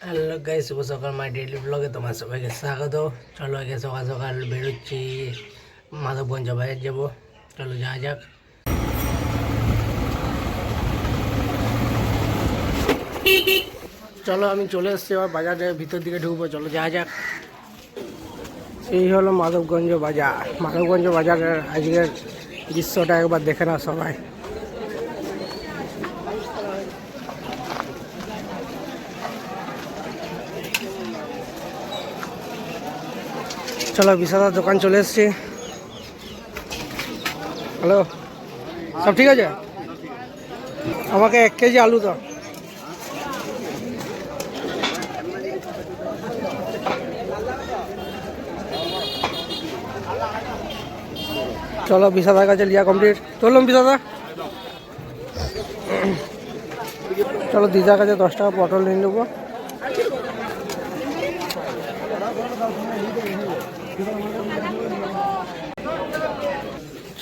Hello guys, শুভ সকাল my daily ব্লগে তোমার সবাইকে স্বাগত। চলো আগে সকাল সকাল বেরোচ্ছি, মাধবগঞ্জ বাজার যাবো। চলো যাওয়া যাক। চলো আমি চলে এসেছি, আবার বাজারের ভিতর দিকে ঢুকবো। চলো যাওয়া যাক। এই হলো মাধবগঞ্জ বাজার। মাধবগঞ্জ বাজারের আজকের দৃশ্যটা একবার দেখে না সবাই। চলো বিশালার দোকান চলে এসছি। হ্যালো, সব ঠিক আছে? আমাকে 1 কেজি আলু দাও। চলো বিশাদার কাছে লিয়া কমপ্লিট। চললাম বিশাদা। চলো দিদার কাছে 10 টাকা পটল নিয়ে নেবো।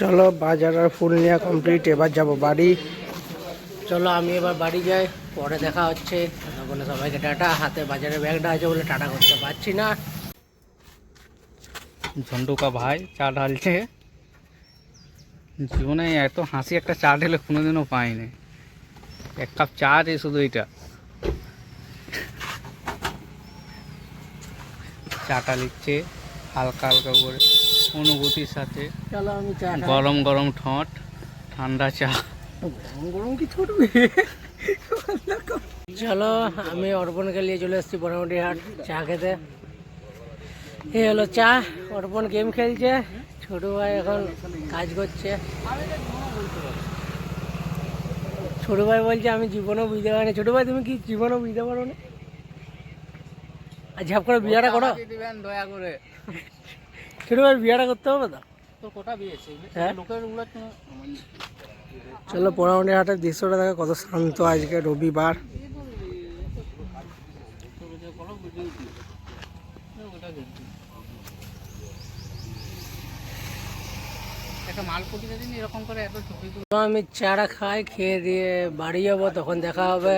চলো বাজার আর ফুল নেওয়া কমপ্লিট, এবার যাব বাড়ি। চলো আমি এবার বাড়ি যাই, পরে দেখা হচ্ছে। তখন সবাইকে টাটা। হাতে বাজারে ব্যাগটা আছে বলে টাটা করতে পারছি না। ঝন্টু কা ভাই চা ঢালছে। জীবনে এত হাসি একটা চা ঢেলে কোনোদিনও পাইনি। 1 কাপ চা দিয়ে শুধু এটা চাটা লিখছে হালকা হালকা করে অনুভূতির সাথে। চলো আমি চা গরম গরম ঠোঁট, ঠান্ডা চা। গরম গরম কি ছুটবে। চলো আমি অর্পণকে নিয়ে চলে এসেছি মোটামুটি হাট চা খেতে। এই হলো চা। অর্পণ গেম খেলছে, ছোট ভাই এখন কাজ করছে। ছোট ভাই বলছে আমি জীবনেও বুঝতে পারি না। ছোট ভাই তুমি কি জীবনেও বুঝতে পারো না? আর ঝাপ করে বিয়াটা করো দয়া করে। ছোট ভাই বিয়াটা করতে হবে তো। তোর কোটা বিয়ে হ্যাঁ? লোকের গুলো চলো মোটামুটি হাটের দৃশ্যটা দেখো কত শান্ত আজকে রবিবার। আমি চাটা খাই, খেয়ে দিয়ে বাড়ি যাবো, তখন দেখা হবে।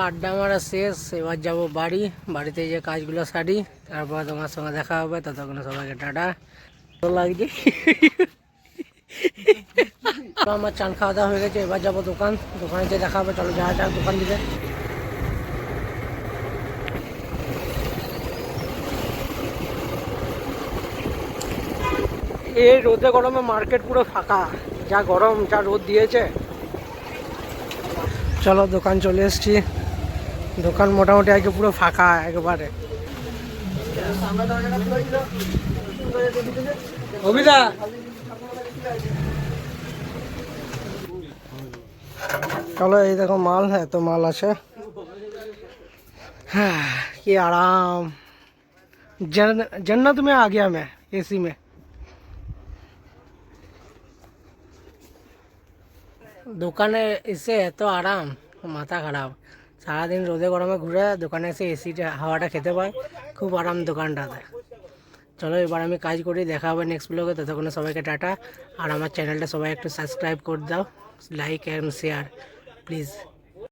আড্ডা মারা শেষ, এবার যাবো বাড়ি। বাড়িতে যে কাজগুলো সারি, তারপর তোমার সঙ্গে দেখা হবে। ততক্ষণ সবাইকে টাটা। ভালো লাগছে। আমার চান খাওয়া দাওয়া হয়ে গেছে, এবার যাবো দোকানে যে দেখা হবে। চলো যাওয়া যাক দোকান দিকে। এই রোদে গরমে মার্কেট পুরো ফাঁকা। যা গরম, যা রোদ দিয়েছে। চলো দোকান চলে এসছি। দোকান মোটামুটি আজকে পুরো ফাঁকা একেবারে। অভিদা, চলো এই দেখো মাল, এত মাল আছে। হ্যাঁ কি आराम। जन्नत में आ गया मैं एसी में। দোকানে এসে এত আরাম, মাথা খারাপ। সারাদিন রোদে গরমে ঘুরে দোকানে এসে এসিটা হাওয়াটা খেতে পাই, খুব আরাম দোকানটাতে। চলো এবার আমি কাজ করি, দেখা হবে নেক্সট ব্লগে। ততক্ষণে সবাইকে টাটা। আর আমার চ্যানেলটা সবাই একটু সাবস্ক্রাইব করে দাও, লাইক অ্যান্ড শেয়ার প্লিজ।